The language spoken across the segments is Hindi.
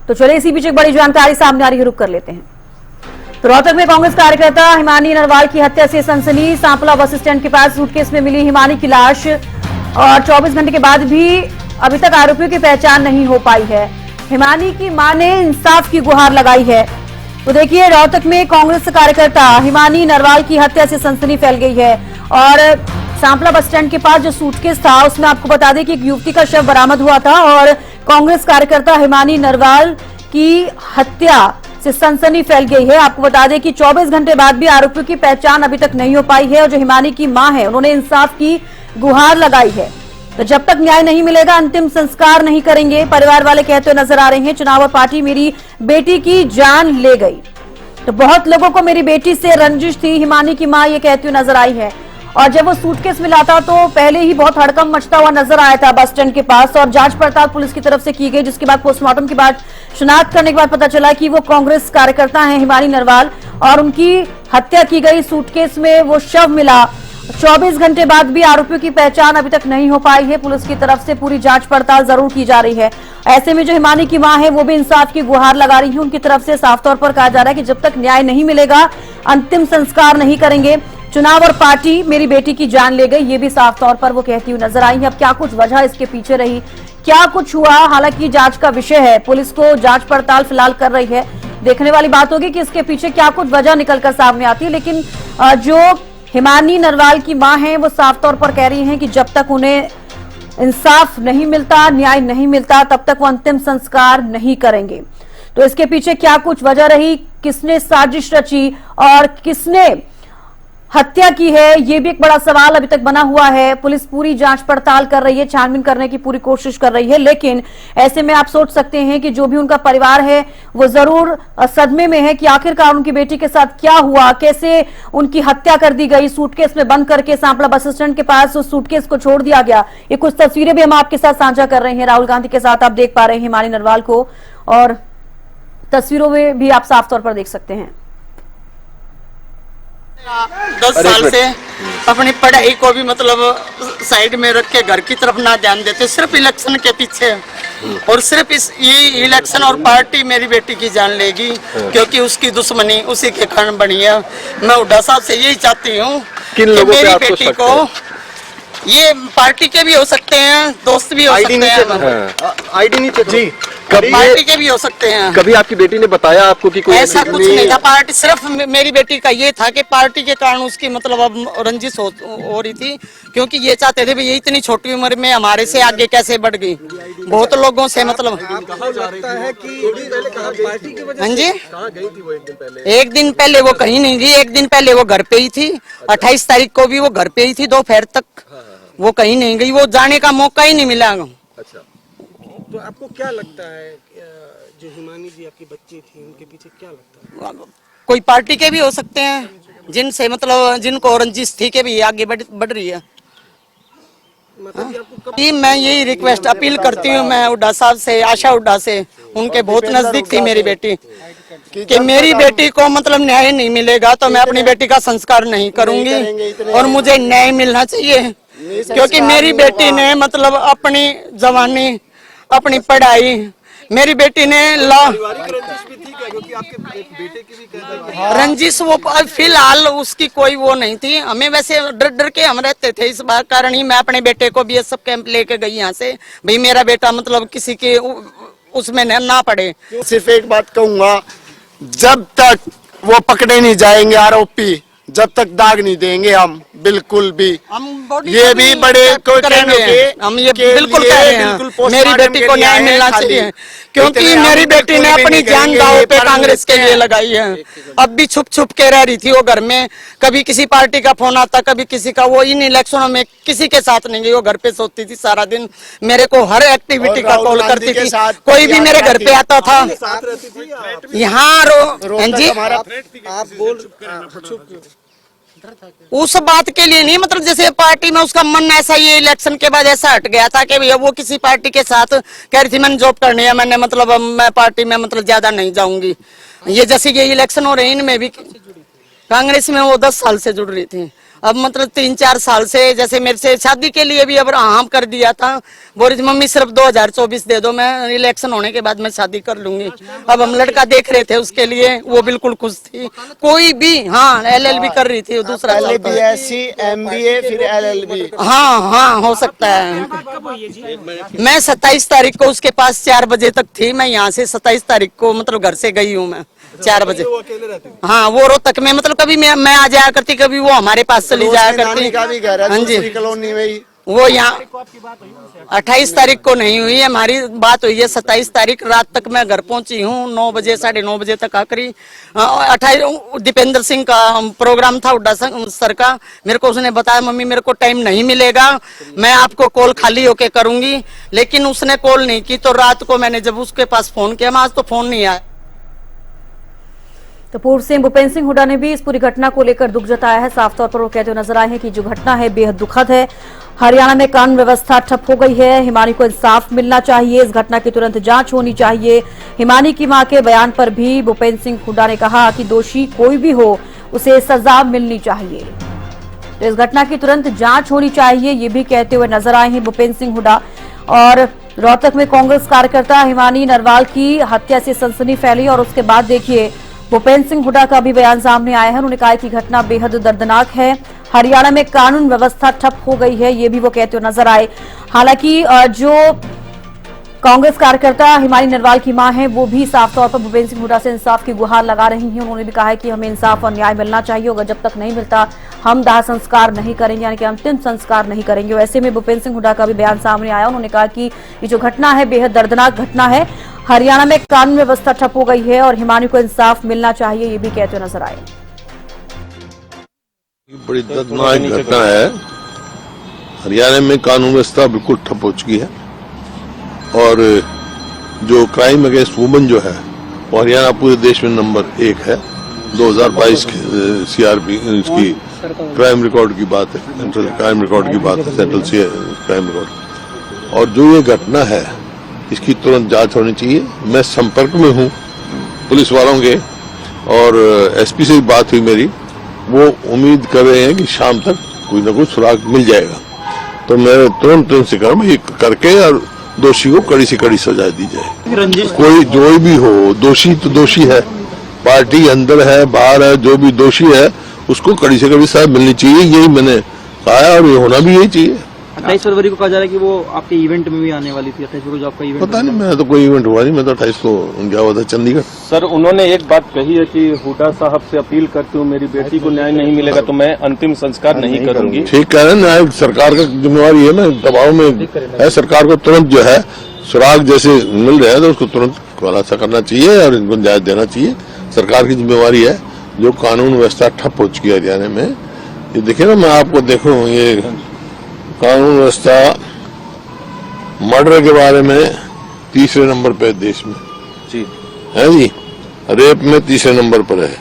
तो चलिए इसी बीच एक बड़ी जानकारी सामने आ रही है, रुक कर लेते हैं। तो रोहतक में कांग्रेस कार्यकर्ता हिमानी नरवाल की हत्या से सनसनी। सांपला बस स्टैंड के पास सूटकेस में मिली हिमानी की लाश और 24 घंटे के बाद भी अभी तक आरोपियों की पहचान नहीं हो पाई है। हिमानी की मां ने इंसाफ की गुहार लगाई है। तो देखिए, रोहतक में कांग्रेस कार्यकर्ता हिमानी नरवाल की हत्या से सनसनी फैल गई है और सांपला बस स्टैंड के पास जो सूटकेस था उसमें आपको बता दें कि एक युवती का शव बरामद हुआ था और कांग्रेस कार्यकर्ता हिमानी नरवाल की हत्या से सनसनी फैल गई है। आपको बता दें कि 24 घंटे बाद भी आरोपियों की पहचान अभी तक नहीं हो पाई है और जो हिमानी की मां है उन्होंने इंसाफ की गुहार लगाई है। तो जब तक न्याय नहीं मिलेगा अंतिम संस्कार नहीं करेंगे, परिवार वाले कहते हुए नजर आ रहे हैं। चुनाव और पार्टी मेरी बेटी की जान ले गई। तो बहुत लोगों को मेरी बेटी से रंजिश थी, हिमानी की मां ये कहती हुई नजर आई है। और जब वो सूटकेस मिला था तो पहले ही बहुत हड़कंप मचता हुआ नजर आया था बस स्टैंड के पास और जांच पड़ताल पुलिस की तरफ से की गई, जिसके बाद पोस्टमार्टम के बाद शिनाख्त करने के बाद पता चला कि वो कांग्रेस कार्यकर्ता हैं हिमानी नरवाल और उनकी हत्या की गई। सूटकेस में वो शव मिला। 24 घंटे बाद भी आरोपियों की पहचान अभी तक नहीं हो पाई है। पुलिस की तरफ से पूरी जांच पड़ताल जरूर की जा रही है। ऐसे में जो हिमानी की मां है वो भी इंसाफ की गुहार लगा रही है। उनकी तरफ से साफ तौर पर कहा जा रहा है कि जब तक न्याय नहीं मिलेगा अंतिम संस्कार नहीं करेंगे। चुनाव और पार्टी मेरी बेटी की जान ले गई, ये भी साफ तौर पर वो कहती हुई नजर आई है। अब क्या कुछ वजह इसके पीछे रही, क्या कुछ हुआ, हालांकि जांच का विषय है। पुलिस को जांच पड़ताल फिलहाल कर रही है। देखने वाली बात होगी कि इसके पीछे क्या कुछ वजह निकलकर सामने आती है। लेकिन जो हिमानी नरवाल की मां है वो साफ तौर पर कह रही हैं कि जब तक उन्हें इंसाफ नहीं मिलता, न्याय नहीं मिलता, तब तक वो अंतिम संस्कार नहीं करेंगे। तो इसके पीछे क्या कुछ वजह रही, किसने साजिश रची और किसने हत्या की है, ये भी एक बड़ा सवाल अभी तक बना हुआ है। पुलिस पूरी जांच पड़ताल कर रही है, छानबीन करने की पूरी कोशिश कर रही है। लेकिन ऐसे में आप सोच सकते हैं कि जो भी उनका परिवार है वो जरूर सदमे में है कि आखिरकार उनकी बेटी के साथ क्या हुआ, कैसे उनकी हत्या कर दी गई। सूटकेस में बंद करके सांपला बस स्टैंड के पास उस सूटकेस को छोड़ दिया गया। ये कुछ तस्वीरें भी हम आपके साथ साझा कर रहे हैं। राहुल गांधी के साथ आप देख पा रहे हैं हिमानी नरवाल को और तस्वीरों में भी आप साफ तौर पर देख सकते हैं। 10 साल से अपनी पढ़ाई को भी मतलब साइड में रख के घर की तरफ ना ध्यान देते, सिर्फ इलेक्शन के पीछे और सिर्फ ये इलेक्शन और पार्टी मेरी बेटी की जान लेगी क्योंकि उसकी दुश्मनी उसी के कारण बनी है। मैं हुड्डा साहब से यही चाहती हूँ कि मेरी बेटी को, ये पार्टी के भी हो सकते हैं, दोस्त भी हो सकते हैं, आईडी नहीं जी, पार्टी के भी हो सकते हैं। कभी आपकी बेटी ने बताया आपको कि कोई ऐसा कुछ नहीं था। पार्टी सिर्फ मेरी बेटी का ये था कि पार्टी के कारण उसकी मतलब अब रंजिश हो रही थी क्योंकि ये चाहते थे ये इतनी छोटी उम्र में हमारे से आगे कैसे बढ़ गई। बहुत लोगों से मतलब हाँ जी, एक दिन पहले वो कहीं नहीं थी, एक दिन पहले वो घर पे ही थी। 28 तारीख को भी वो घर पे ही थी, दोपहर तक वो कहीं नहीं गई, वो जाने का मौका ही नहीं मिला। अच्छा, तो आपको क्या लगता है जो हिमानी जी आपकी बच्ची थी उनके पीछे क्या लगता है? कोई पार्टी के भी हो सकते हैं जिनसे मतलब जिनको रंजिश थी के भी आगे बढ़ रही है। मैं यही रिक्वेस्ट अपील करती हूँ मैं हुड्डा साहब से, आशा हुड्डा से, उनके बहुत नजदीक थी मेरी बेटी, कि मेरी बेटी को मतलब न्याय नहीं मिलेगा तो मैं अपनी बेटी का संस्कार नहीं करूंगी और मुझे न्याय मिलना चाहिए क्योंकि मेरी बेटी ने मतलब अपनी जवानी, अपनी पढ़ाई, मेरी बेटी ने रंजिश वो फिलहाल उसकी कोई वो नहीं थी। हमें वैसे डर डर के हम रहते थे, इस बात कारण ही मैं अपने बेटे को BSF कैंप लेके गई यहाँ से, भाई मेरा बेटा मतलब किसी के उसमें ना पड़े। सिर्फ एक बात कहूंगा, जब तक वो पकड़े नहीं जाएंगे आरोपी, जब तक दाग नहीं देंगे हम बिल्कुल भी, ये भी बड़े को करेंगे। हम ये बिल्कुल कह रहे हैं मेरी बेटी को न्याय मिलना चाहिए क्योंकि मेरी बेटी ने अपनी जान दांव पे कांग्रेस के लिए लगाई है। अब भी छुप छुप के रह रही थी वो घर में, कभी किसी पार्टी का फोन आता, कभी किसी का। वो इन इलेक्शनों में किसी के साथ नहीं गई, वो घर पे सोती थी सारा दिन, मेरे को हर एक्टिविटी का कॉल करती थी। कोई भी मेरे घर पे आता था यहाँ उस बात के लिए नहीं, मतलब जैसे पार्टी में उसका मन ऐसा, ये इलेक्शन के बाद ऐसा हट गया था कि भैया वो किसी पार्टी के साथ कह रही थी मैंने जॉब करनी है, मैंने मतलब मैं पार्टी में मतलब ज्यादा नहीं जाऊंगी। ये जैसे ये इलेक्शन हो रहे हैं इनमें भी कांग्रेस में वो 10 साल से जुड़ रही थी अब मतलब 3-4 साल से जैसे मेरे से शादी के लिए भी अब हाँ कर दिया था, बोल रही मम्मी सिर्फ 2024 दे दो, मैं इलेक्शन होने के बाद मैं शादी कर लूंगी। अब हम लड़का देख रहे थे उसके लिए, वो बिल्कुल खुश थी। कोई भी हाँ LLB कर रही थी, दूसरा BSc MBA फिर LLB। हाँ हो सकता है। मैं 27 तारीख को उसके पास 4 बजे तक थी। मैं यहाँ से 27 तारीख को मतलब घर से गई हूँ मैं 4 बजे। हाँ वो रोहतक में मतलब कभी मैं आ जाया करती, कभी वो हमारे पास चली जाया करती। हाँ जी कॉलोनी में वो यहाँ 28 तारीख को नहीं हुई है हमारी बात, हुई है 27 तारीख रात तक मैं घर पहुंची हूँ 9 बजे 9:30 बजे तक आखिरी। 28 दीपेंद्र सिंह का प्रोग्राम था हुड्डा सर का, मेरे को उसने बताया मम्मी मेरे को टाइम नहीं मिलेगा, मैं आपको कॉल खाली होके करूंगी, लेकिन उसने कॉल नहीं की। तो रात को मैंने जब उसके पास फोन किया, मैं आज तो फोन नहीं आया। तो पूर्व सीएम भूपेंद्र सिंह हुड्डा ने भी इस पूरी घटना को लेकर दुख जताया है। साफ तौर पर वो कहते हुए नजर आए हैं कि जो घटना है बेहद दुखद है। हरियाणा में कानून व्यवस्था ठप हो गई है। हिमानी को इंसाफ मिलना चाहिए। इस घटना की तुरंत जांच होनी चाहिए। हिमानी की मां के बयान पर भी भूपेंद्र सिंह हुड्डा ने कहा कि दोषी कोई भी हो उसे सजा मिलनी चाहिए। तो इस घटना की तुरंत जांच होनी चाहिए, ये भी कहते हुए नजर आए हैं भूपेंद्र सिंह हुड्डा। और रोहतक में कांग्रेस कार्यकर्ता हिमानी नरवाल की हत्या से सनसनी फैली और उसके बाद देखिए भूपेंद्र सिंह हुड्डा का भी बयान सामने आया है। उन्होंने कहा कि घटना बेहद दर्दनाक है। हरियाणा में कानून व्यवस्था ठप हो गई है, ये भी वो कहते हुए नजर आए। हालांकि जो कांग्रेस कार्यकर्ता हिमानी नरवाल की मां है वो भी साफ तौर पर भूपेंद्र सिंह हुड्डा से इंसाफ की गुहार लगा रही हैं। उन्होंने भी कहा है कि हमें इंसाफ और न्याय मिलना चाहिए, अगर जब तक नहीं मिलता हम दाह संस्कार नहीं करेंगे, यानी कि अंतिम संस्कार नहीं करेंगे। वैसे में भूपेंद्र सिंह हुड्डा का भी बयान सामने आया। उन्होंने कहा कि ये जो घटना है बेहद दर्दनाक घटना है। हरियाणा में कानून व्यवस्था ठप हो गई है और हिमानी को इंसाफ मिलना चाहिए, ये भी कहते हुए नजर आए। बड़ी दर्दनाक घटना है। हरियाणा में कानून व्यवस्था बिल्कुल ठप हो चुकी है और जो क्राइम अगेंस्ट वुमेन जो है वो हरियाणा पूरे देश में नंबर 1 है। 2022 CRP इसकी क्राइम रिकॉर्ड की बात है, सेंट्रल क्राइम रिकॉर्ड की बात है, सेंट्रल क्राइम रिकॉर्ड। और जो ये घटना है इसकी तुरंत जांच होनी चाहिए। मैं संपर्क में हूँ पुलिस वालों के और SP से बात हुई मेरी, वो उम्मीद कर रहे हैं कि शाम तक कोई ना कोई सुराग मिल जाएगा। तो मैं तुरंत से करके और दोषी को कड़ी से कड़ी सजा दी जाए। कोई जो भी हो, दोषी तो दोषी है, पार्टी अंदर है बाहर है, जो भी दोषी है उसको कड़ी से कड़ी सजा मिलनी चाहिए, यही मैंने कहा और ये होना भी यही चाहिए। 28 फरवरी को कहा जा रहा है कि वो आपके इवेंट में भी आने वाली थी। 28 को जो आपका इवेंट पता नहीं, मैं तो कोई इवेंट हुआ नहीं, मैं तो 28 को गया हुआ था चंडीगढ़। सर उन्होंने एक बात कही है कि हुड्डा साहब से अपील करती हूँ मेरी बेटी को न्याय नहीं मिलेगा तो मैं अंतिम संस्कार नहीं करूंगी। ठीक कह रहे हैं, न्याय सरकार का जिम्मेवारी है। मैं दबाव में है, सरकार को तुरंत जो है सुराग जैसे मिल रहे हैं तो उसको तुरंत खुलासा करना चाहिए और इनको न्याय देना चाहिए। सरकार की जिम्मेवारी है। जो कानून व्यवस्था ठप हो चुकी है हरियाणा में, ये देखिए ना, मैं आपको देखूं ये कानून व्यवस्था मर्डर के बारे में 3रे नंबर पे देश में जी है जी, रेप में 3रे नंबर पर है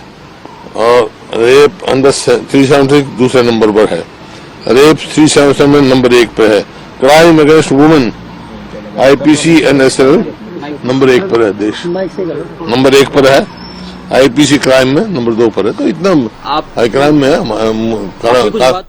और रेप अंडर 376 दूसरे नंबर पर है, रेप 377 नंबर 1 पे है, crime against women IPC NSL number 1 पर है, देश नंबर 1 पर है, IPC क्राइम में नंबर 2 पर है। तो इतना हाई क्राइम में है।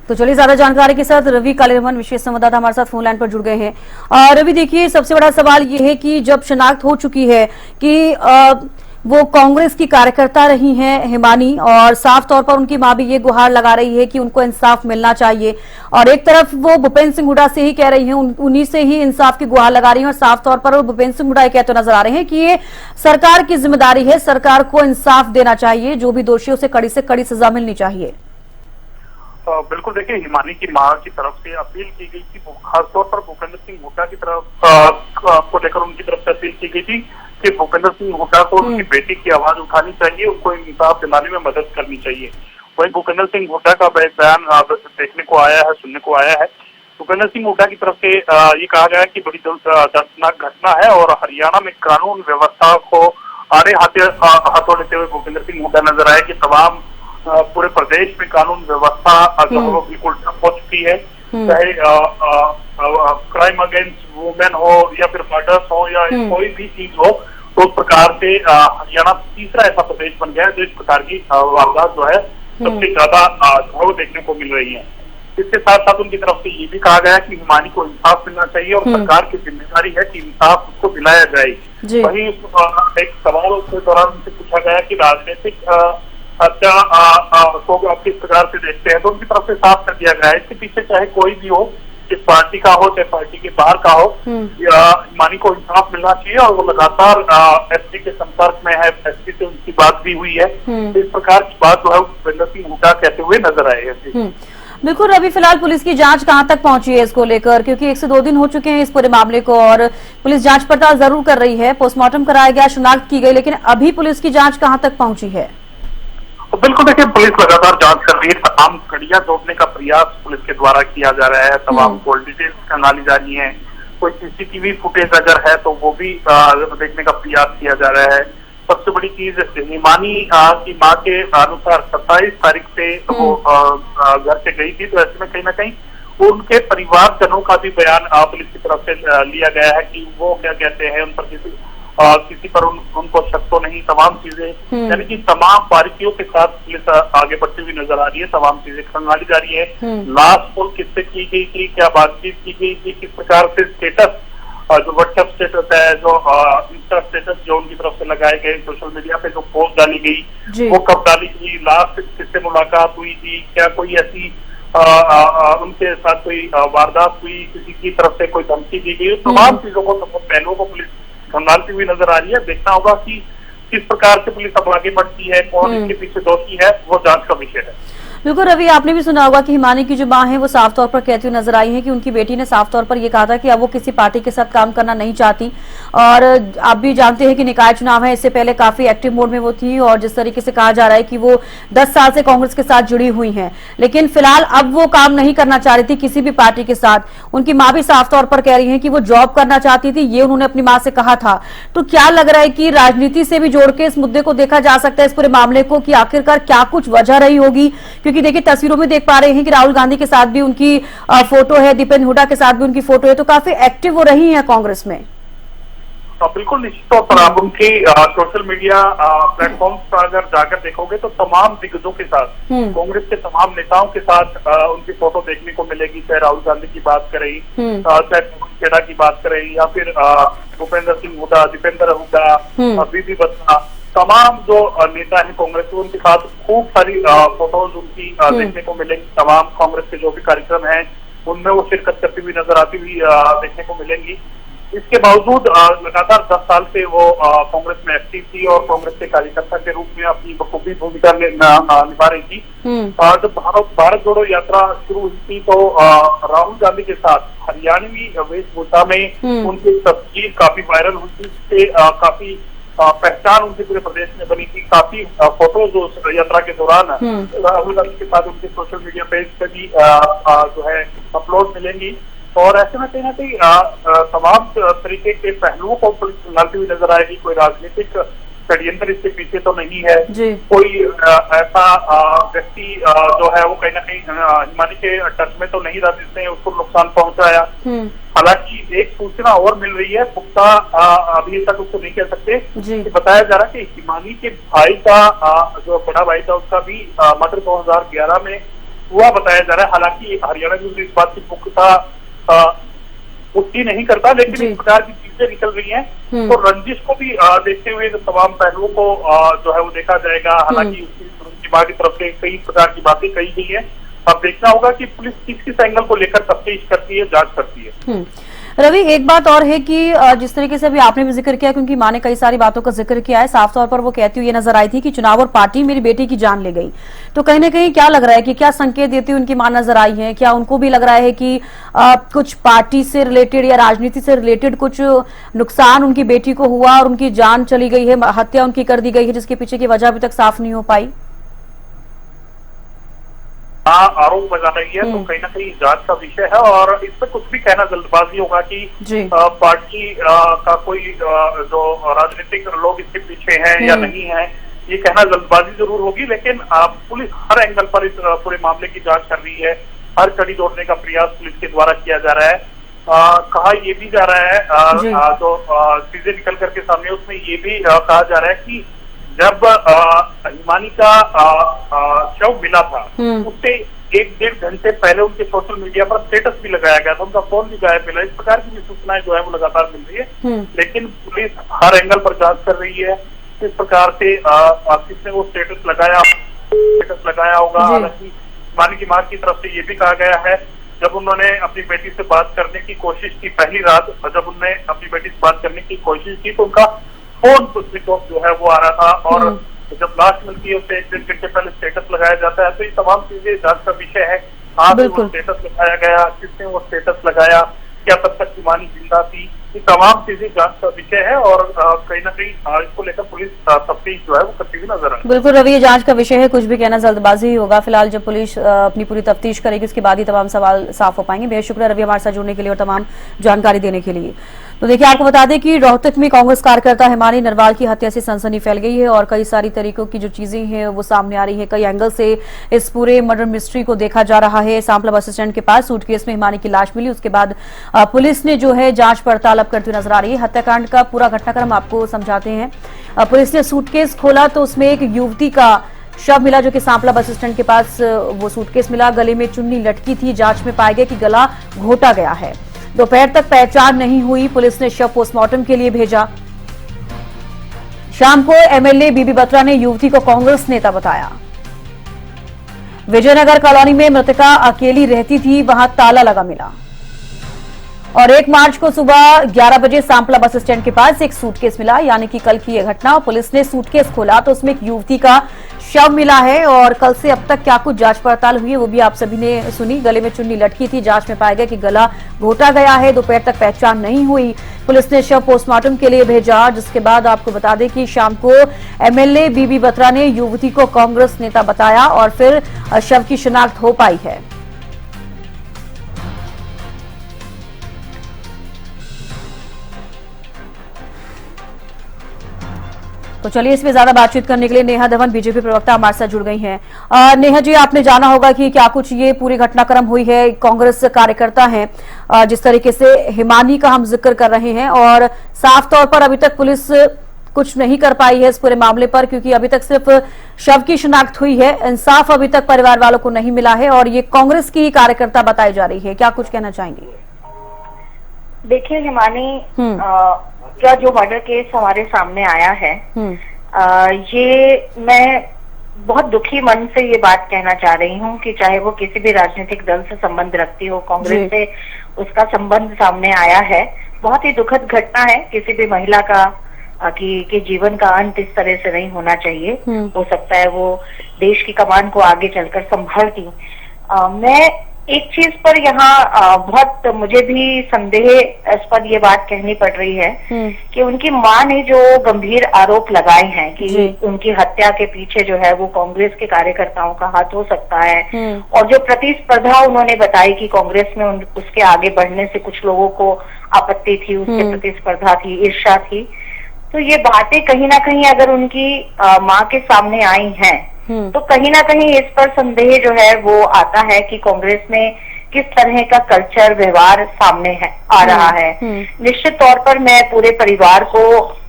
तो चलिए ज्यादा जानकारी के साथ रवि कालीरमन विशेष संवाददाता हमारे साथ फोन लाइन पर जुड़ गए हैं। रवि देखिए, सबसे बड़ा सवाल ये है कि जब शनाख्त हो चुकी है कि वो कांग्रेस की कार्यकर्ता रही हैं हिमानी, और साफ तौर पर उनकी मां भी ये गुहार लगा रही है कि उनको इंसाफ मिलना चाहिए, और एक तरफ वो भूपेंद्र सिंह हुड्डा से ही कह रही हैं, उन्हीं से ही इंसाफ की गुहार लगा रही हैं, और साफ तौर पर वो भूपेंद्र सिंह हुड्डा कहते नजर आ रहे हैं कि ये सरकार की जिम्मेदारी है, सरकार को इंसाफ देना चाहिए, जो भी दोषी उसे कड़ी से कड़ी सजा मिलनी चाहिए। बिल्कुल, देखिए हिमानी की मां की तरफ से अपील की गई थी, खासतौर पर भूपेंद्र सिंह हुड्डा की तरफ को लेकर उनकी तरफ से अपील की गई थी कि भूपेंद्र सिंह हुड्डा को उनकी बेटी की आवाज उठानी चाहिए, उनको इंसाफ दिलाने में मदद करनी चाहिए। वही भूपेंद्र सिंह हुड्डा का बयान देखने को आया है, सुनने को आया है। भूपेंद्र सिंह हुड्डा की तरफ से ये कहा गया है कि बड़ी दर्दनाक घटना है और हरियाणा में कानून व्यवस्था को आड़े हाथों लेते हुए भूपेंद्र सिंह हुड्डा नजर आए कि तमाम पूरे प्रदेश में कानून व्यवस्था जो है वो बिल्कुल ठप हो चुकी है, चाहे क्राइम अगेंस्ट वुमेन हो या फिर मर्डर्स हो या कोई भी चीज हो, तो उस प्रकार से हरियाणा तीसरा ऐसा प्रदेश बन गया है जो इस प्रकार की वारदात जो है सबसे ज्यादा जो देखने को मिल रही है। इसके साथ साथ उनकी तरफ से ये भी कहा गया है कि हिमानी को इंसाफ मिलना चाहिए और सरकार की जिम्मेदारी है कि इंसाफ उसको दिलाया जाए। वहीं एक सवाल उसके दौरान उनसे पूछा गया कि राजनीतिक हत्या को आप किस प्रकार से देखते हैं, तो उनकी तरफ से साफ कर दिया गया है इसके पीछे चाहे कोई भी हो, इस पार्टी का हो चाहे पार्टी के बाहर का हो, हिमानी को इंसाफ मिलना चाहिए और वो लगातार एसपी के संपर्क में है, एसपी से उनकी बात भी हुई है। इस प्रकार की बात जो है भूपेंद्र सिंह हुड्डा कहते हुए नजर आए हैं। बिल्कुल रवि, फिलहाल पुलिस की जांच कहां तक पहुंची है इसको लेकर, क्योंकि 1 से 2 दिन हो चुके हैं इस पूरे मामले को और पुलिस जांच पड़ताल जरूर कर रही है, पोस्टमार्टम कराया गया, शिनाख्त की गई, लेकिन अभी पुलिस की जांच कहां तक पहुंची है? तो बिल्कुल देखिए, पुलिस लगातार जांच कर रही है, तमाम कड़ियां जोड़ने का प्रयास पुलिस के द्वारा किया जा रहा है, तमाम कॉल डिटेल्स खंगाली जा रही है, कोई सीसीटीवी फुटेज अगर है तो वो भी देखने का प्रयास किया जा रहा है। सबसे बड़ी चीज हिमानी की मां के अनुसार 27 तारीख से वो घर से गई थी, तो ऐसे में कहीं ना कहीं उनके परिवारजनों का भी बयान पुलिस की तरफ से लिया गया है कि वो क्या कहते हैं, उन पर किसी पर उनको शक तो नहीं, तमाम चीजें यानी कि तमाम बारीकियों के साथ पुलिस आगे बढ़ती हुई नजर आ रही है, तमाम चीजें खंगाली जा रही है। लास्ट कॉल किससे की गई थी, क्या बातचीत की गई थी, किस प्रकार से स्टेटस जो व्हाट्सएप स्टेटस है, जो इंस्टा स्टेटस जो उनकी तरफ से लगाए गए, सोशल मीडिया पे जो पोस्ट डाली गई वो कब डाली गई, लास्ट किससे मुलाकात हुई थी, क्या कोई ऐसी उनके साथ कोई वारदात हुई, किसी की तरफ से कोई धमकी दी गई, तमाम चीजों को, पहलुओं को पुलिस खंगालती हुई नजर आ रही है। देखना होगा कि किस प्रकार से पुलिस अब आगे बढ़ती है, कौन इसके पीछे दोषी है, वो जांच का विषय है। बिल्कुल रवि, आपने भी सुना होगा कि हिमानी की जो मां है वो साफ तौर पर कहती हुई नजर आई है कि उनकी बेटी ने साफ तौर पर ये कहा था कि अब वो किसी पार्टी के साथ काम करना नहीं चाहती, और आप भी जानते हैं कि निकाय चुनाव है, इससे पहले काफी एक्टिव मोड में वो थी और जिस तरीके से कहा जा रहा है कि वो 10 साल से कांग्रेस के साथ जुड़ी हुई हैं, लेकिन फिलहाल अब वो काम नहीं करना चाह रही थी किसी भी पार्टी के साथ। उनकी मां भी साफ तौर पर कह रही है कि वो जॉब करना चाहती थी, ये उन्होंने अपनी मां से कहा था। तो क्या लग रहा है कि राजनीति से भी जोड़ के इस मुद्दे को देखा जा सकता है, इस पूरे मामले को, कि आखिरकार क्या कुछ वजह रही होगी? क्योंकि देखिए तस्वीरों में देख पा रहे हैं कि राहुल गांधी के साथ भी उनकी फोटो है, दीपेंद्र हुड्डा के साथ भी उनकी फोटो है, तो काफी एक्टिव वो रही हैं कांग्रेस में। बिल्कुल, निश्चित तौर पर आप उनकी सोशल मीडिया प्लेटफॉर्म पर अगर जाकर देखोगे तो तमाम दिग्गजों के साथ, कांग्रेस के तमाम नेताओं के साथ उनकी फोटो देखने को मिलेगी, चाहे राहुल गांधी की बात करें, चाहे खेड़ा की बात करें, या फिर भूपेंद्र सिंह हुड्डा, दीपेंद्र हुड्डा, बीबी बत्रा, तमाम जो नेता है कांग्रेस के, उनके साथ खूब सारी फोटोज उनकी देखने को मिलेंगी। तमाम कांग्रेस के जो भी कार्यक्रम हैं उनमें वो शिरकत करती हुई नजर आती हुई देखने को मिलेंगी। इसके बावजूद लगातार 10 साल से वो कांग्रेस में एक्टिव थी और कांग्रेस के कार्यकर्ता के रूप में अपनी बखूबी भूमिका निभा रही थी। जब भारत जोड़ो यात्रा शुरू हुई थी तो राहुल गांधी के साथ हरियाणवी वेशभूषा में उनकी तस्वीर काफी वायरल हुई थी, जिससे काफी पहचान उनके पूरे प्रदेश में बनी थी। काफी फोटोज उस यात्रा के दौरान राहुल गांधी के साथ उनके सोशल मीडिया पेज पे भी जो है अपलोड मिलेंगी, और ऐसे में कहीं ना कहीं तमाम तरीके के पहलुओं को पुलिस संभालती हुई नजर आएगी। कोई राजनीतिक षड्यंत्र इसके पीछे तो नहीं है, कोई ऐसा व्यक्ति जो है वो कहीं ना कहीं हिमानी के टच में तो नहीं रहा जिसने उसको नुकसान पहुंचाया। हालांकि एक सूचना और मिल रही है, पुख्ता अभी तक उसको नहीं कह सकते, कि बताया जा रहा है कि हिमानी के भाई का जो बड़ा भाई था उसका भी मर्डर 2011 में हुआ बताया जा रहा है। हालांकि हरियाणा न्यूज इस बात की पुख्ता पुष्टि नहीं करता, लेकिन इस प्रकार की चीजें निकल रही हैं, तो रंजिश को भी देखते हुए तमाम पहलुओं को जो है वो देखा जाएगा। हालांकि उसकी मां की तरफ से कई प्रकार की बातें कही गई है, अब देखना होगा कि पुलिस किस एंगल को लेकर तफ्तीश करती है, जांच करती है। रवि, एक बात और है कि जिस तरीके से अभी आपने भी जिक्र किया, क्योंकि मां ने कई सारी बातों का जिक्र किया है, साफ तौर पर वो कहती हुई नजर आई थी कि चुनाव और पार्टी मेरी बेटी की जान ले गई, तो कहीं ना कहीं क्या लग रहा है कि क्या संकेत देती हुई उनकी मां नजर आई है? क्या उनको भी लग रहा है कि कुछ पार्टी से रिलेटेड या राजनीति से रिलेटेड कुछ नुकसान उनकी बेटी को हुआ और उनकी जान चली गई है, हत्या उनकी कर दी गई है, जिसके पीछे की वजह अभी तक साफ नहीं हो पाई? आरोप लगा रही है, तो कहीं ना कहीं जांच का विषय है, और इस पर कुछ भी कहना जल्दबाजी होगा कि पार्टी का कोई जो राजनीतिक लोग इसके पीछे हैं या नहीं है, ये कहना जल्दबाजी जरूर होगी। लेकिन पुलिस हर एंगल पर इस पूरे मामले की जांच कर रही है, हर कड़ी जोड़ने का प्रयास पुलिस के द्वारा किया जा रहा है। कहा ये भी जा रहा है जो चीजें निकल करके सामने उसमें ये भी कहा जा रहा है कि जब हिमानी का शव मिला था उससे 1-1.5 घंटे पहले उनके सोशल मीडिया पर स्टेटस भी लगाया गया था, उनका फोन भी गायब मिला। इस प्रकार की भी सूचनाएं जो है वो लगातार मिल रही है, लेकिन पुलिस हर एंगल पर जांच कर रही है किस प्रकार से किसने वो स्टेटस लगाया होगा। हालांकि हिमानी की मां की तरफ से ये भी कहा गया है जब उन्होंने अपनी बेटी से बात करने की कोशिश की, पहली रात जब उन्होंने अपनी बेटी से बात करने की कोशिश की तो उनका फोन स्विच ऑफ जो है वो आ रहा था, और जब लास्ट मिलती है उससे 1-1 घंटे पहले स्टेटस लगाया जाता है। तो ये तमाम चीजें जांच का विषय है। आज वो स्टेटस लगाया गया, किसने वो स्टेटस लगाया, क्या तब तक हिमानी जिंदा थी, ये तमाम चीजें जांच का विषय है और कहीं ना कहीं इसको लेकर पुलिस तफ्तीश जो है वो करती हुई नजर आ रही है। बिल्कुल रवि, ये जांच का विषय है, कुछ भी कहना जल्दबाजी ही होगा। फिलहाल जब पुलिस अपनी पूरी तफ्तीश करेगी उसके बाद ही तमाम सवाल साफ हो पाएंगे। बेहद शुक्रिया रवि हमारे साथ जुड़ने के लिए और तमाम जानकारी देने के लिए। तो देखिए, आपको बता दें कि रोहतक में कांग्रेस कार्यकर्ता हिमानी नरवाल की हत्या से सनसनी फैल गई है और कई सारी तरीकों की जो चीजें हैं वो सामने आ रही है। कई एंगल से इस पूरे मर्डर मिस्ट्री को देखा जा रहा है। सांपला बस स्टैंड के पास सूटकेस में हिमानी की लाश मिली, उसके बाद पुलिस ने जो है जांच पड़ताल अब करती हुई नजर आ रही है। हत्याकांड का पूरा घटनाक्रम आपको समझाते हैं। पुलिस ने सूटकेस खोला तो उसमें एक युवती का शव मिला जो कि सांपला बस स्टैंड के पास वो सूटकेस मिला। गले में चुन्नी लटकी थी। जांच में पाया गया कि गला घोटा गया है। दोपहर तक पहचान नहीं हुई। पुलिस ने शव पोस्टमार्टम के लिए भेजा। शाम को एमएलए बीबी बत्रा ने युवती को कांग्रेस नेता बताया। विजयनगर कॉलोनी में मृतका अकेली रहती थी, वहां ताला लगा मिला। और 1 मार्च को सुबह 11 बजे सांपला बस स्टैंड के पास एक सूटकेस मिला, यानी कि कल की यह घटना। पुलिस ने सूटकेस खोला तो उसमें एक युवती का शव मिला है और कल से अब तक क्या कुछ जांच पड़ताल हुई है वो भी आप सभी ने सुनी। गले में चुन्नी लटकी थी। जांच में पाया गया कि गला घोटा गया है। दोपहर तक पहचान नहीं हुई। पुलिस ने शव पोस्टमार्टम के लिए भेजा, जिसके बाद आपको बता दें कि शाम को एमएलए बीबी बत्रा ने युवती को कांग्रेस नेता बताया और फिर शव की शिनाख्त हो पाई है। तो चलिए, इसमें ज्यादा बातचीत करने के लिए नेहा धवन बीजेपी प्रवक्ता हमारे साथ जुड़ गई हैं। नेहा जी, आपने जाना होगा कि क्या कुछ ये पूरी घटनाक्रम हुई है। कांग्रेस कार्यकर्ता हैं, जिस तरीके से हिमानी का हम जिक्र कर रहे हैं और साफ तौर पर अभी तक पुलिस कुछ नहीं कर पाई है इस पूरे मामले पर, क्योंकि अभी तक सिर्फ शव की शिनाख्त हुई है। इंसाफ अभी तक परिवार वालों को नहीं मिला है और ये कांग्रेस की कार्यकर्ता बताई जा रही है। क्या कुछ कहना चाहेंगी? देखिए, हिमानी का जो मर्डर केस हमारे सामने आया है, ये मैं बहुत दुखी मन से ये बात कहना चाह रही हूँ कि चाहे वो किसी भी राजनीतिक दल से संबंध रखती हो, कांग्रेस से उसका संबंध सामने आया है। बहुत ही दुखद घटना है। किसी भी महिला का कि जीवन का अंत इस तरह से नहीं होना चाहिए। हो सकता है वो देश की कमान को आगे चलकर संभालती। मैं एक चीज पर यहाँ बहुत मुझे भी संदेहास्पद ये बात कहनी पड़ रही है कि उनकी मां ने जो गंभीर आरोप लगाए हैं कि उनकी हत्या के पीछे जो है वो कांग्रेस के कार्यकर्ताओं का हाथ हो सकता है, और जो प्रतिस्पर्धा उन्होंने बताई कि कांग्रेस में उसके आगे बढ़ने से कुछ लोगों को आपत्ति थी, उससे प्रतिस्पर्धा थी, ईर्ष्या थी। तो ये बातें कहीं ना कहीं अगर उनकी मां के सामने आई हैं तो कहीं ना कहीं इस पर संदेह जो है वो आता है कि कांग्रेस में किस तरह का कल्चर व्यवहार सामने है आ रहा है। निश्चित तौर पर मैं पूरे परिवार को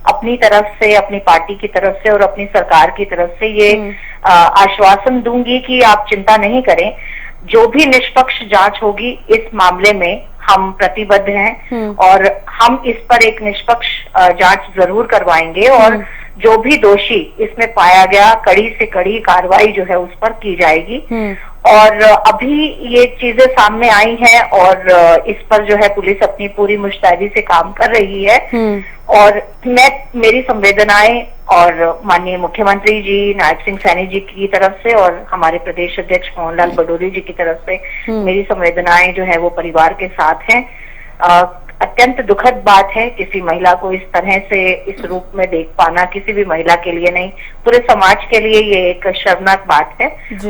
अपनी तरफ से, अपनी पार्टी की तरफ से और अपनी सरकार की तरफ से ये आश्वासन दूंगी कि आप चिंता नहीं करें। जो भी निष्पक्ष जांच होगी इस मामले में हम प्रतिबद्ध हैं और हम इस पर एक निष्पक्ष जांच जरूर करवाएंगे और जो भी दोषी इसमें पाया गया कड़ी से कड़ी कार्रवाई जो है उस पर की जाएगी। और अभी ये चीजें सामने आई हैं और इस पर जो है पुलिस अपनी पूरी मुस्तैदी से काम कर रही है। और मेरी संवेदनाएं और माननीय मुख्यमंत्री जी नायब सिंह सैनी जी की तरफ से और हमारे प्रदेश अध्यक्ष मोहनलाल बडोली जी की तरफ से मेरी संवेदनाएं जो है वो परिवार के साथ हैं। अत्यंत दुखद बात है किसी महिला को इस तरह से इस रूप में देख पाना, किसी भी महिला के लिए नहीं पूरे समाज के लिए ये एक शर्मनाक बात है।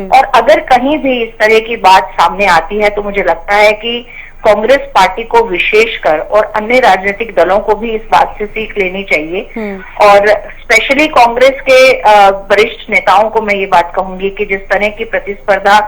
और अगर कहीं भी इस तरह की बात सामने आती है तो मुझे लगता है कि कांग्रेस पार्टी को विशेषकर और अन्य राजनीतिक दलों को भी इस बात से सीख लेनी चाहिए। और स्पेशली कांग्रेस के वरिष्ठ नेताओं को मैं ये बात कहूंगी कि जिस तरह की प्रतिस्पर्धा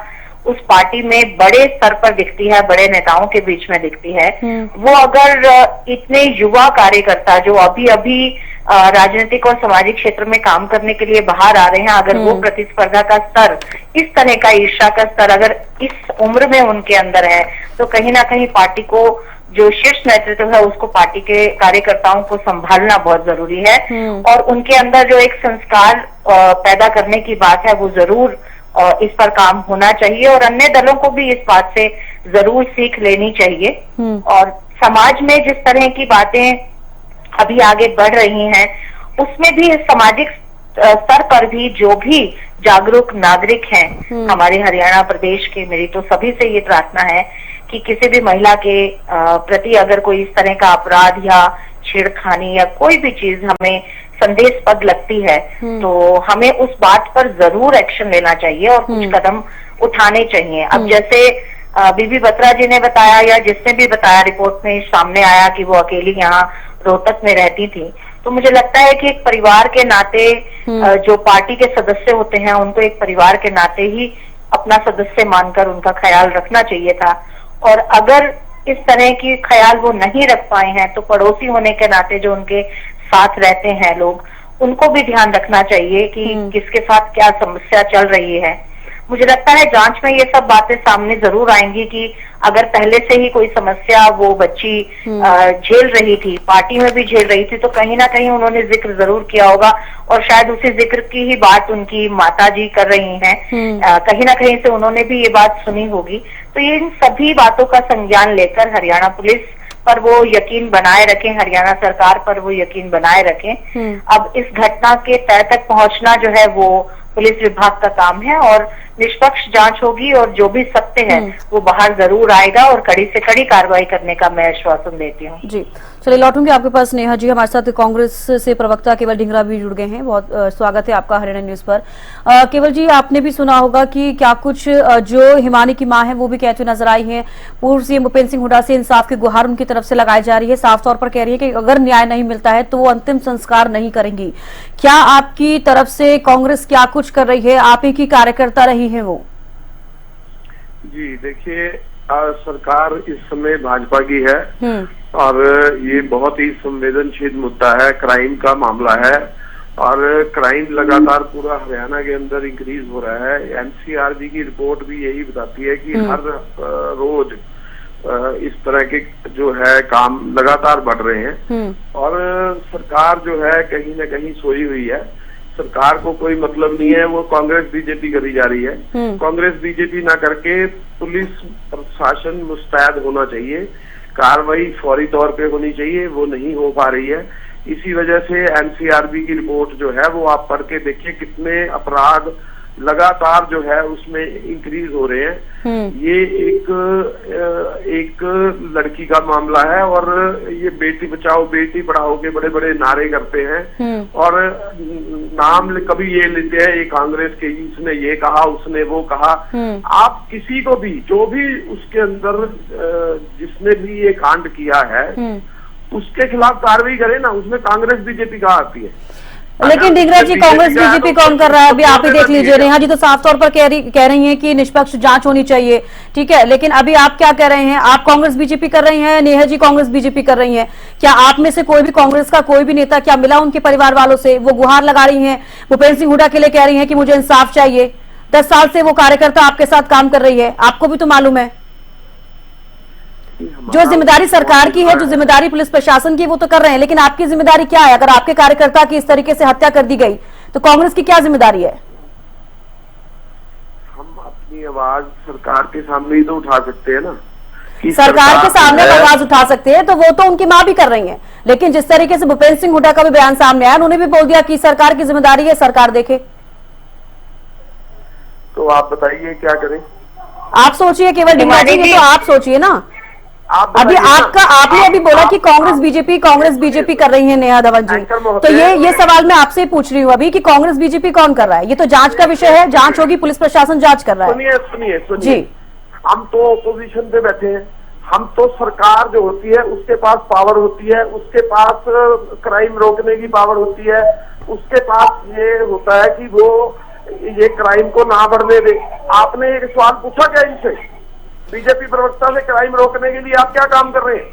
उस पार्टी में बड़े स्तर पर दिखती है, बड़े नेताओं के बीच में दिखती है, वो अगर इतने युवा कार्यकर्ता जो अभी अभी राजनीतिक और सामाजिक क्षेत्र में काम करने के लिए बाहर आ रहे हैं, अगर वो प्रतिस्पर्धा का स्तर, इस तरह का ईर्ष्या का स्तर अगर इस उम्र में उनके अंदर है, तो कहीं ना कहीं पार्टी को, जो शीर्ष नेतृत्व है, उसको पार्टी के कार्यकर्ताओं को संभालना बहुत जरूरी है। और उनके अंदर जो एक संस्कार पैदा करने की बात है, वो जरूर इस पर काम होना चाहिए और अन्य दलों को भी इस बात से जरूर सीख लेनी चाहिए। और समाज में जिस तरह की बातें अभी आगे बढ़ रही हैं, उसमें भी सामाजिक स्तर पर भी जो भी जागरूक नागरिक हैं हमारे हरियाणा प्रदेश के, मेरी तो सभी से ये प्रार्थना है कि किसी भी महिला के प्रति अगर कोई इस तरह का अपराध या छेड़खानी या कोई भी चीज हमें संदेशपद लगती है, तो हमें उस बात पर जरूर एक्शन लेना चाहिए और कुछ कदम उठाने चाहिए। अब जैसे बीबी बत्रा जी ने बताया, या जिसने भी बताया, रिपोर्ट में सामने आया कि वो अकेली यहाँ रोहतक में रहती थी, तो मुझे लगता है कि एक परिवार के नाते जो पार्टी के सदस्य होते हैं, उनको एक परिवार के नाते ही अपना सदस्य मानकर उनका ख्याल रखना चाहिए था। और अगर इस तरह की ख्याल वो नहीं रख पाए हैं, तो पड़ोसी होने के नाते जो उनके साथ रहते हैं लोग, उनको भी ध्यान रखना चाहिए कि किसके साथ क्या समस्या चल रही है। मुझे लगता है जांच में ये सब बातें सामने जरूर आएंगी कि अगर पहले से ही कोई समस्या वो बच्ची झेल रही थी, पार्टी में भी झेल रही थी, तो कहीं ना कहीं उन्होंने जिक्र जरूर किया होगा और शायद उसी जिक्र की ही बात उनकी माता जी कर रही हैं। कहीं ना कहीं से उन्होंने भी ये बात सुनी होगी। तो ये इन सभी बातों का संज्ञान लेकर हरियाणा पुलिस पर वो यकीन बनाए रखें, हरियाणा सरकार पर वो यकीन बनाए रखें। अब इस घटना के तह तक पहुंचना जो है वो पुलिस विभाग का काम है और निष्पक्ष जांच होगी और जो भी सत्य है वो बाहर जरूर आएगा और कड़ी से कड़ी कार्रवाई करने का मैं आश्वासन देती हूँ। जी, चलिए लौटूंगी आपके पास। नेहा जी, हमारे साथ कांग्रेस से प्रवक्ता केवल ढींगरा भी जुड़ गए हैं। बहुत स्वागत है आपका हरियाणा न्यूज पर। केवल जी, आपने भी सुना होगा कि क्या कुछ जो हिमानी की मां है वो भी कहती हुई नजर आई है। पूर्व सीएम भूपेंद्र सिंह हुड्डा से इंसाफ की गुहार उनकी तरफ से लगाई जा रही है। साफ तौर पर कह रही है कि अगर न्याय नहीं मिलता है तो वो अंतिम संस्कार नहीं करेंगी। क्या आपकी तरफ से कांग्रेस क्या कुछ कर रही है? आप ही की कार्यकर्ता रही है वो। जी देखिए, सरकार इस समय भाजपा की है और ये बहुत ही संवेदनशील मुद्दा है, क्राइम का मामला है और क्राइम लगातार पूरा हरियाणा के अंदर इंक्रीज हो रहा है। एनसीआरबी की रिपोर्ट भी यही बताती है कि हर रोज इस तरह के जो है काम लगातार बढ़ रहे हैं और सरकार जो है कहीं ना कहीं सोई हुई है। सरकार को कोई मतलब नहीं है, वो कांग्रेस बीजेपी करी जा रही है। कांग्रेस बीजेपी ना करके पुलिस प्रशासन मुस्तैद होना चाहिए, कार्रवाई फौरी तौर पे होनी चाहिए, वो नहीं हो पा रही है। इसी वजह से एनसीआरबी की रिपोर्ट जो है वो आप पढ़ के देखिए, कितने अपराध लगातार जो है उसमें इंक्रीज हो रहे हैं। ये एक लड़की का मामला है और ये बेटी बचाओ बेटी पढ़ाओ के बड़े बड़े नारे करते हैं और नाम कभी ये लेते हैं ये कांग्रेस के, इसने ये कहा उसने वो कहा। आप किसी को भी, जो भी उसके अंदर जिसने भी ये कांड किया है उसके खिलाफ कार्रवाई करें ना, उसमें कांग्रेस बीजेपी कहाँ आती है? लेकिन ढींगरा जी, कांग्रेस बीजेपी कौन कर रहा है? अभी आप ही देख लीजिए। नेहा जी तो साफ तौर पर कह रही हैं कि निष्पक्ष जांच होनी चाहिए, ठीक है, लेकिन अभी आप क्या कह रहे हैं? आप कांग्रेस बीजेपी कर रही हैं, नेहा जी कांग्रेस बीजेपी कर रही हैं। क्या आप में से कोई भी कांग्रेस का कोई भी नेता क्या मिला उनके परिवार वालों से? वो गुहार लगा रही हैं, भूपेंद्र सिंह हुड्डा के लिए कह रही हैं कि मुझे इंसाफ चाहिए। 10 साल से वो कार्यकर्ता आपके साथ काम कर रही है, आपको भी तो मालूम है। जो जिम्मेदारी सरकार की है, जो जिम्मेदारी पुलिस प्रशासन की, वो तो कर रहे हैं, लेकिन आपकी जिम्मेदारी क्या है? अगर आपके कार्यकर्ता की इस तरीके से हत्या कर दी गई तो कांग्रेस की क्या जिम्मेदारी है? हम अपनी आवाज सरकार के सामने ही तो उठा सकते हैं ना। सरकार के सामने आवाज उठा सकते हैं, तो वो तो उनकी मां भी कर रही है। लेकिन जिस तरीके से भूपेंद्र सिंह हुड्डा का भी बयान सामने आया, उन्होंने भी बोल दिया कि सरकार की जिम्मेदारी है, सरकार देखे। तो आप बताइए क्या करें? आप सोचिए, केवल ढींगरा जी, तो आप सोचिए ना। अभी आपने अभी बोला कि कांग्रेस बीजेपी कर रही है नेहा धवन जी, तो ये सवाल मैं आपसे पूछ रही हूँ अभी कि कांग्रेस बीजेपी कौन कर रहा है? ये तो जांच का विषय है, जांच होगी, पुलिस प्रशासन जांच कर रहा है। सुनिए जी, हम तो ओपोजिशन पे बैठे हैं, हम तो सरकार जो होती है उसके पास पावर होती है, उसके पास क्राइम रोकने की पावर होती है, उसके पास ये होता है कि वो ये क्राइम को ना बढ़ने दे। आपने एक सवाल पूछा क्या इनसे? बीजेपी प्रवक्ता से क्राइम रोकने के लिए आप क्या काम कर रहे हैं?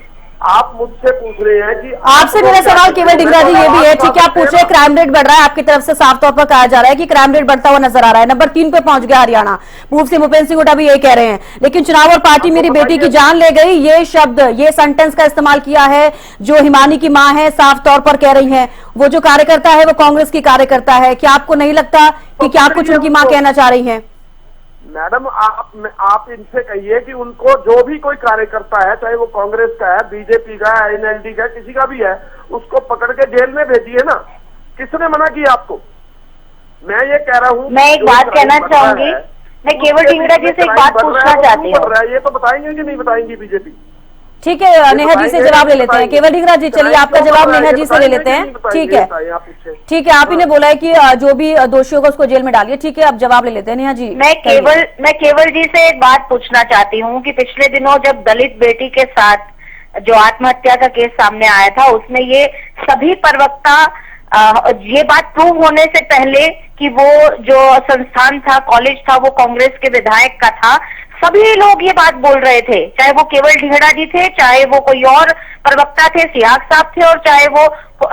आप मुझसे पूछ रहे हैं कि आपसे मेरा सवाल केवल ढींगरा जी ये भी है, ठीक है, आप पूछ रहे हैं क्राइम रेट बढ़ रहा है, आपकी तरफ से साफ तौर पर कहा जा रहा है कि क्राइम रेट बढ़ता हुआ नजर आ रहा है, नंबर 3 पे पहुंच गया हरियाणा। पूर्व सीएम भूपेंद्र सिंह हुड्डा भी यही कह रहे हैं, लेकिन चुनाव और पार्टी मेरी बेटी की जान ले गई, ये शब्द, ये सेंटेंस का इस्तेमाल किया है जो हिमानी की मां है, साफ तौर पर कह रही है। वो जो कार्यकर्ता है वो कांग्रेस की कार्यकर्ता है, क्या आपको नहीं लगता कि क्या कुछ उनकी मां कहना चाह रही है? मैडम आप इनसे कहिए कि उनको जो भी कोई कार्यकर्ता है, चाहे वो कांग्रेस का है, बीजेपी का है, एनएलडी का, किसी का भी है, उसको पकड़ के जेल में भेजिए ना। किसने मना किया आपको? मैं ये कह रहा हूँ, मैं एक बात कहना चाहूंगी, मैं केवल ढींगरा जी से एक बात पूछना चाहती हूँ। ये तो बताएंगे कि नहीं बताएंगी बीजेपी? ठीक है, नेहा जी से जवाब ले लेते हैं। केवल ढींगरा जी, चलिए आपका जवाब नेहा जी से ले लेते हैं। ठीक है, ठीक है, आप ही ने बोला है कि जो भी दोषी होगा उसको जेल में डालिए। ठीक है, आप जवाब ले लेते हैं नेहा जी। मैं केवल जी से एक बात पूछना चाहती हूँ कि पिछले दिनों जब दलित बेटी के साथ जो आत्महत्या का केस सामने आया था, उसमें ये सभी प्रवक्ता ये बात प्रूव होने से पहले कि वो जो संस्थान था, कॉलेज था, वो कांग्रेस के विधायक का था, सभी लोग ये बात बोल रहे थे, चाहे वो केवल ढींगरा जी थे, चाहे वो कोई और प्रवक्ता थे, सियाग साहब थे, और चाहे वो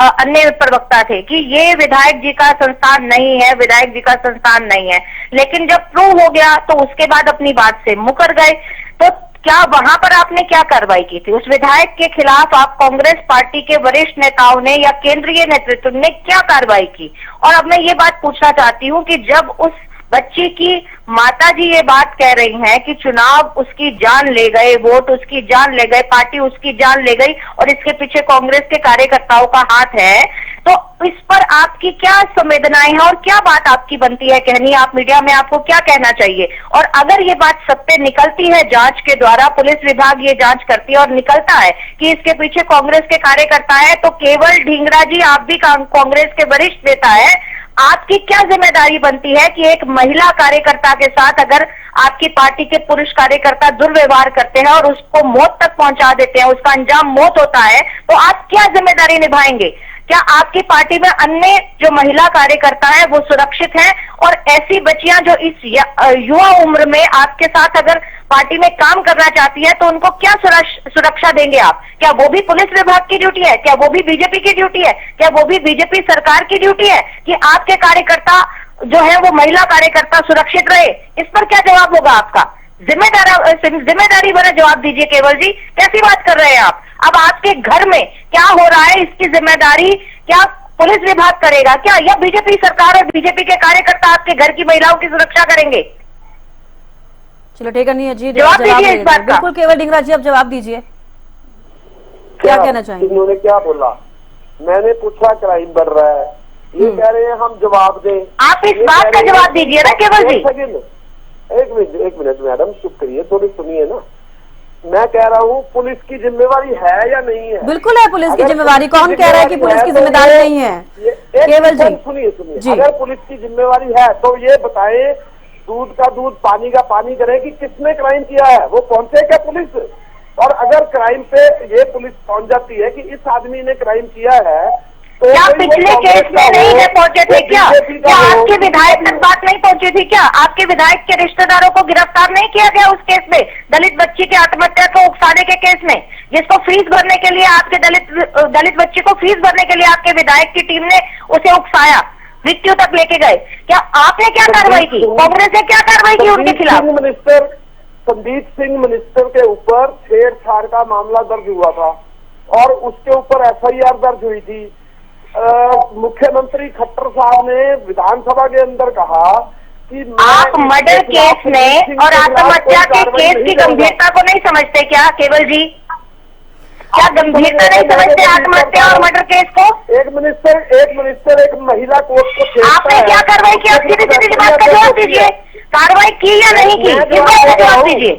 अन्य प्रवक्ता थे, कि ये विधायक जी का संस्थान नहीं है, विधायक जी का संस्थान नहीं है। लेकिन जब प्रूव हो गया तो उसके बाद अपनी बात से मुकर गए। तो क्या वहां पर आपने क्या कार्रवाई की थी? उस विधायक के खिलाफ आप कांग्रेस पार्टी के वरिष्ठ नेताओं ने या केंद्रीय नेतृत्व ने क्या कार्रवाई की? और अब मैं ये बात पूछना चाहती हूँ कि जब उस बच्ची की माताजी ये बात कह रही हैं कि चुनाव उसकी जान ले गए, वोट उसकी जान ले गए, पार्टी उसकी जान ले गई और इसके पीछे कांग्रेस के कार्यकर्ताओं का हाथ है, तो इस पर आपकी क्या संवेदनाएं हैं और क्या बात आपकी बनती है कहनी? आप मीडिया में आपको क्या कहना चाहिए? और अगर ये बात सत्य निकलती है जांच के द्वारा, पुलिस विभाग ये जांच करती है और निकलता है कि इसके पीछे कांग्रेस के कार्यकर्ता है, तो केवल ढींगरा जी, आप भी कांग्रेस के वरिष्ठ नेता है, आपकी क्या जिम्मेदारी बनती है कि एक महिला कार्यकर्ता के साथ अगर आपकी पार्टी के पुरुष कार्यकर्ता दुर्व्यवहार करते हैं और उसको मौत तक पहुंचा देते हैं, उसका अंजाम मौत होता है, तो आप क्या जिम्मेदारी निभाएंगे? क्या आपकी पार्टी में अन्य जो महिला कार्यकर्ता है वो सुरक्षित हैं? और ऐसी बच्चियां जो इस युवा उम्र में आपके साथ अगर पार्टी में काम करना चाहती है, तो उनको क्या सुरक्षा देंगे आप? क्या वो भी पुलिस विभाग की ड्यूटी है? क्या वो भी बीजेपी की ड्यूटी है? क्या वो भी बीजेपी सरकार की ड्यूटी है कि आपके कार्यकर्ता जो है वो महिला कार्यकर्ता सुरक्षित रहे? इस पर क्या जवाब होगा आपका? जिम्मेदारी भरा जवाब दीजिए केवल जी, कैसी बात कर रहे हैं आप? अब आपके घर में क्या हो रहा है इसकी जिम्मेदारी क्या पुलिस विभाग करेगा क्या, या बीजेपी सरकार और बीजेपी के कार्यकर्ता आपके घर की महिलाओं की सुरक्षा करेंगे? चलो ठीक है, नहीं जी, जवाब दीजिए इस बात का। बिल्कुल केवल ढींगरा जी, अब जवाब दीजिए, क्या कहना चाहेंगे? इन्होंने क्या बोला? मैंने पूछा क्राइम बढ़ रहा है, ये कह रहे हैं हम जवाब दें। आप इस बात का जवाब दीजिए ना केवल जी। एक मिनट मैडम, चुप करिए, थोड़ी सुनिए ना। मैं कह रहा हूँ पुलिस की जिम्मेवारी है या नहीं है? बिल्कुल है पुलिस की जिम्मेवारी। कौन कह रहा है कि पुलिस की जिम्मेदारी नहीं है? केवल जी सुनिए, अगर पुलिस की जिम्मेवारी है तो ये बताएं, दूध का दूध पानी का पानी करें कि किसने क्राइम किया है, वो पहुंचे क्या पुलिस? और अगर क्राइम पे ये पुलिस पहुंच जाती है कि इस आदमी ने क्राइम किया है, तो क्या पिछले केस में नहीं है पहुंचे थे क्या? क्या आपके विधायक तक बात नहीं पहुंची थी क्या? आपके विधायक के रिश्तेदारों को गिरफ्तार नहीं किया गया उस केस में, दलित बच्ची की आत्महत्या को उकसाने के केस में, जिसको फीस भरने के लिए आपके दलित बच्ची को फीस भरने के लिए आपके विधायक की टीम ने उसे उकसाया, मृत्यु तक लेके गए? क्या आपने क्या कार्रवाई की? कांग्रेस ने क्या कार्रवाई की उनके खिलाफ? संदीप सिंह मिनिस्टर के ऊपर छेड़छाड़ का मामला दर्ज हुआ था और उसके ऊपर FIR दर्ज हुई थी। मुख्यमंत्री खट्टर साहब ने विधानसभा के अंदर कहा कि आप मर्डर केस में और आत्महत्या के केस की गंभीरता को नहीं समझते क्या केवल जी? क्या गंभीरता नहीं समझते आत्महत्या और मर्डर केस को? एक मिनिस्टर एक महिला कोर्ट को आपने क्या कार्रवाई की? सीधी सीधी बात का जवाब दीजिए, कार्रवाई की या नहीं की, इस बात का जवाब दीजिए,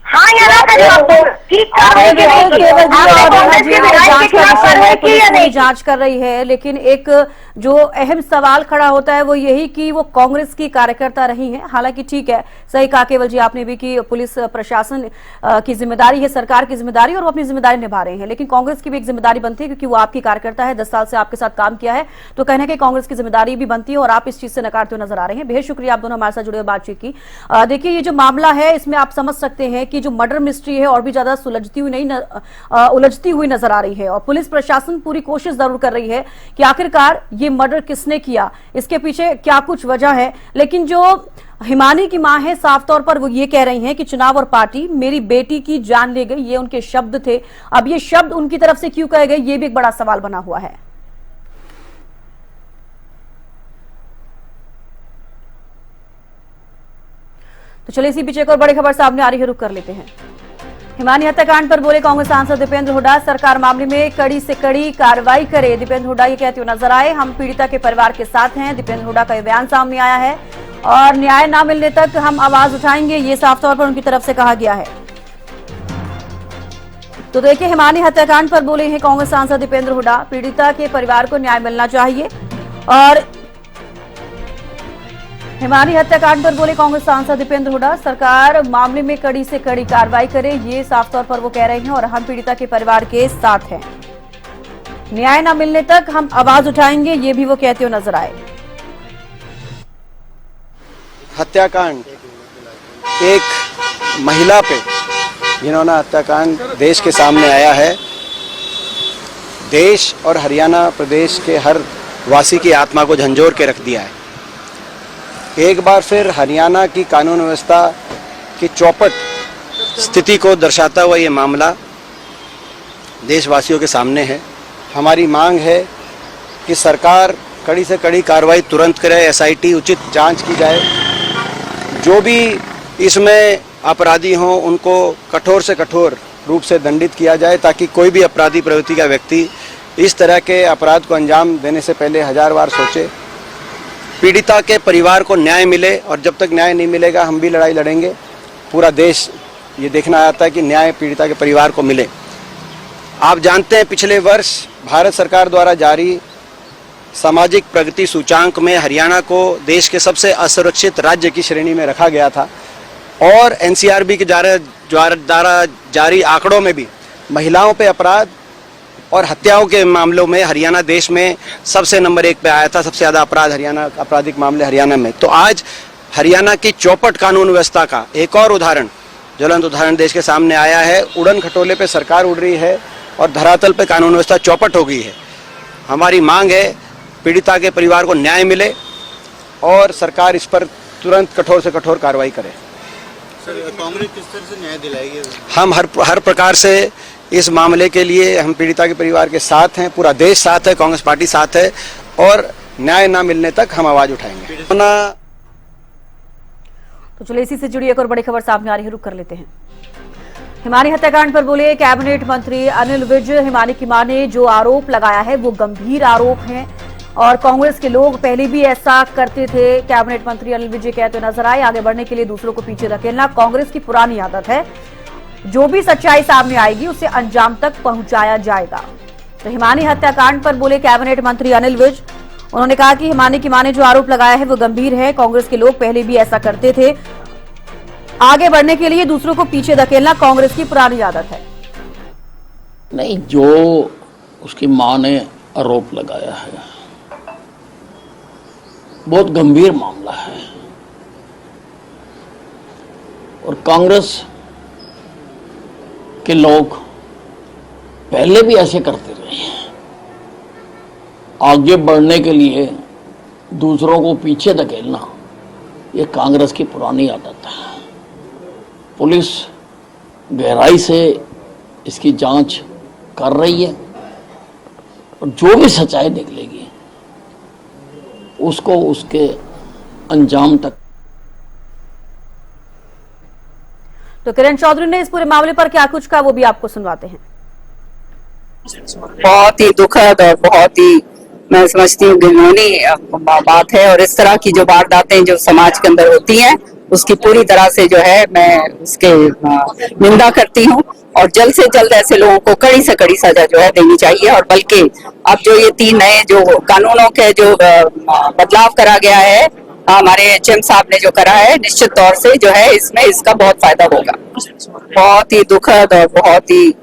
हाँ या ना का जवाब दो। जांच कर रही है, लेकिन एक जो अहम सवाल खड़ा होता है वो यही कि वो कांग्रेस की कार्यकर्ता रही हैं। हालांकि ठीक है, सही कहा केवल जी आपने भी कि पुलिस प्रशासन की जिम्मेदारी है, सरकार की जिम्मेदारी, और वो अपनी जिम्मेदारी निभा रहे हैं, लेकिन कांग्रेस की भी एक जिम्मेदारी बनती है क्योंकि वो आपकी कार्यकर्ता है, 10 साल से आपके साथ काम किया है, तो कहने की कांग्रेस की जिम्मेदारी भी बनती है और आप इस चीज से नकारते हुए नजर आ रहे हैं। बेहद शुक्रिया आप दोनों हमारे साथ जुड़े हुए बातचीत की। देखिए, ये जो मामला है इसमें आप समझ सकते हैं कि जो मर्डर मिस्ट्री है और भी ज्यादा उलझती हुई नजर आ रही है, और पुलिस प्रशासन पूरी कोशिश जरूर कर रही है कि आखिरकार ये मर्डर किसने किया, इसके पीछे क्या कुछ वजह है। लेकिन जो हिमानी की मां है, साफ तौर पर वो ये कह रही हैं कि चुनाव और पार्टी, मेरी बेटी की जान ले गई, ये उनके शब्द थे। अब ये शब्द उनकी तरफ से क्यों कहे गए, ये भी एक बड़ा सवाल बना हुआ है। तो चलिए इसी बीच एक और बड़ी खबर सामने आ रही है, रुक कर लेते हैं। हिमानी हत्याकांड पर बोले कांग्रेस सांसद दीपेंद्र हुड्डा, सरकार मामले में कड़ी से कड़ी कार्रवाई करे। दीपेंद्र हुड्डा ये कहते हुए नजर आए, हम पीड़िता के परिवार के साथ हैं। दीपेंद्र हुड्डा का यह बयान सामने आया है और न्याय न मिलने तक हम आवाज उठाएंगे, ये साफ तौर पर उनकी तरफ से कहा गया है। तो देखिए, हिमानी हत्याकांड पर बोले हैं कांग्रेस सांसद दीपेंद्र हुड्डा, पीड़िता के परिवार को न्याय मिलना चाहिए। और हिमानी हत्याकांड पर बोले कांग्रेस सांसद दीपेंद्र हुड्डा, सरकार मामले में कड़ी से कड़ी कार्रवाई करे, ये साफ तौर पर वो कह रहे हैं और हम पीड़िता के परिवार के साथ हैं। न्याय न मिलने तक हम आवाज उठाएंगे, ये भी वो कहते हुए नजर आए। हत्याकांड एक महिला पे जिन्होंने हत्याकांड देश के सामने आया है, देश और हरियाणा प्रदेश के हर वासी की आत्मा को झंझोर के रख दिया है। एक बार फिर हरियाणा की कानून व्यवस्था की चौपट स्थिति को दर्शाता हुआ ये मामला देशवासियों के सामने है। हमारी मांग है कि सरकार कड़ी से कड़ी कार्रवाई तुरंत करे, एसआईटी उचित जांच की जाए, जो भी इसमें अपराधी हों उनको कठोर से कठोर रूप से दंडित किया जाए, ताकि कोई भी अपराधी प्रवृत्ति का व्यक्ति इस तरह के अपराध को अंजाम देने से पहले 1000 बार सोचे। पीड़िता के परिवार को न्याय मिले, और जब तक न्याय नहीं मिलेगा हम भी लड़ाई लड़ेंगे। पूरा देश ये देखना चाहता है कि न्याय पीड़िता के परिवार को मिले। आप जानते हैं, पिछले वर्ष भारत सरकार द्वारा जारी सामाजिक प्रगति सूचांक में हरियाणा को देश के सबसे असुरक्षित राज्य की श्रेणी में रखा गया था, और एनसीआरबी के द्वारा जारी आंकड़ों में भी महिलाओं पे अपराध और हत्याओं के मामलों में हरियाणा देश में सबसे नंबर 1 पे आया था। सबसे ज़्यादा आपराधिक मामले हरियाणा में। तो आज हरियाणा की चौपट कानून व्यवस्था का एक और उदाहरण, ज्वलंत उदाहरण देश के सामने आया है। उड़न खटोले पे सरकार उड़ रही है और धरातल पे कानून व्यवस्था चौपट हो गई है। हमारी मांग है पीड़िता के परिवार को न्याय मिले और सरकार इस पर तुरंत कठोर से कठोर कार्रवाई करे। कांग्रेस किस तरह से न्याय दिलाएगी? हम हर प्रकार से इस मामले के लिए हम पीड़िता के परिवार के साथ हैं, पूरा देश साथ है, कांग्रेस पार्टी साथ है, और न्याय ना मिलने तक हम आवाज उठाएंगे। तो चलिए इसी से जुड़ी एक और बड़ी खबर सामने आ रही है, रुक कर लेते हैं। हिमानी हत्याकांड पर बोले कैबिनेट मंत्री अनिल विज, हिमानी की मां ने जो आरोप लगाया है वो गंभीर आरोप है और कांग्रेस के लोग पहले भी ऐसा करते थे। कैबिनेट मंत्री अनिल विज कहते नजर आए, आगे बढ़ने के लिए दूसरों को पीछे धकेलना कांग्रेस की पुरानी आदत है, जो भी सच्चाई सामने आएगी उसे अंजाम तक पहुंचाया जाएगा। तो हिमानी हत्याकांड पर बोले कैबिनेट मंत्री अनिल विज, उन्होंने कहा कि हिमानी की मां ने जो आरोप लगाया है वो गंभीर है, कांग्रेस के लोग पहले भी ऐसा करते थे, आगे बढ़ने के लिए दूसरों को पीछे धकेलना कांग्रेस की पुरानी आदत है। नहीं, जो उसकी मां ने आरोप लगाया है बहुत गंभीर मामला है और कांग्रेस के लोग पहले भी ऐसे करते रहे हैं। आगे बढ़ने के लिए दूसरों को पीछे धकेलना ये कांग्रेस की पुरानी आदत है। पुलिस गहराई से इसकी जांच कर रही है और जो भी सच्चाई निकलेगी उसको उसके अंजाम तक। तो किरण चौधरी ने इस पूरे मामले पर क्या कुछ कहा वो भी आपको सुनवाते हैं। बहुत ही दुखद और बहुत ही मैं समझती हूँ घिनौनी बात है और इस तरह की जो वारदातें जो समाज के अंदर होती हैं उसकी पूरी तरह से जो है मैं उसके निंदा करती हूँ और जल्द से जल्द ऐसे लोगों को कड़ी से कड़ी सजा जो है देनी चाहिए। और बल्कि अब जो ये 3 नए जो कानूनों के जो बदलाव करा गया है, हमारे एचएम साहब ने जो करा है, निश्चित तौर से जो है इसमें इसका बहुत फायदा होगा। बहुत ही दुखद और बहुत ही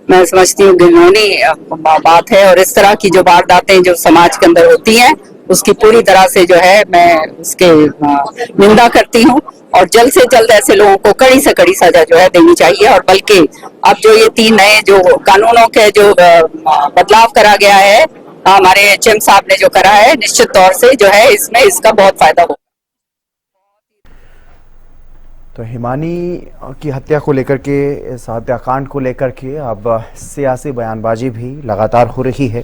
मैं समझती हूँ घिनौनी बात है और इस तरह की जो वारदातें जो समाज के अंदर होती हैं उसकी पूरी तरह से जो है मैं उसके निंदा करती हूँ और जल्द से जल्द ऐसे लोगों को कड़ी से कड़ी सजा जो है देनी चाहिए। और बल्कि अब जो ये 3 नए जो कानूनों के जो बदलाव करा गया है, हमारे एचएम साहब ने जो करा है, निश्चित तौर से जो है इसमें इसका बहुत फायदा होगा। तो हिमानी की हत्या को लेकर के, इस हत्याकांड को लेकर के अब सियासी बयानबाजी भी लगातार हो रही है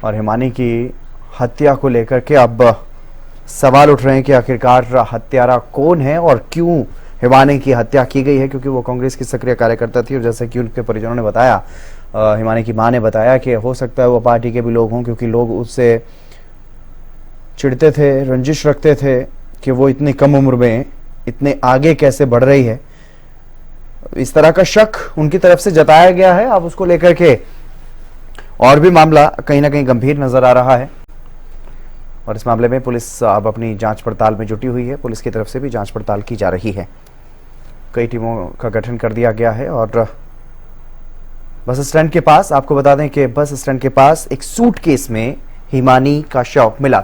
और हिमानी की हत्या को लेकर के अब सवाल उठ रहे हैं कि आखिरकार हत्यारा कौन है और क्यों हिमानी की हत्या की गई है, क्योंकि वो कांग्रेस की सक्रिय कार्यकर्ता थी और जैसे कि उनके परिजनों ने बताया, हिमानी की मां ने बताया कि हो सकता है वो पार्टी के भी लोग हों, क्योंकि लोग उससे चिढ़ते थे, रंजिश रखते थे कि वो इतनी कम उम्र में इतने आगे कैसे बढ़ रही है। इस तरह का शक उनकी तरफ से जताया गया है। अब उसको लेकर के और भी मामला कहीं ना कहीं गंभीर नजर आ रहा है और इस मामले में पुलिस अब अपनी जांच पड़ताल में जुटी हुई है। पुलिस की तरफ से भी जांच पड़ताल की जा रही है। कई टीमों का गठन कर दिया गया है और बस स्टैंड के पास, आपको बता दें कि बस स्टैंड के पास एक सूटकेस में हिमानी का शव मिला।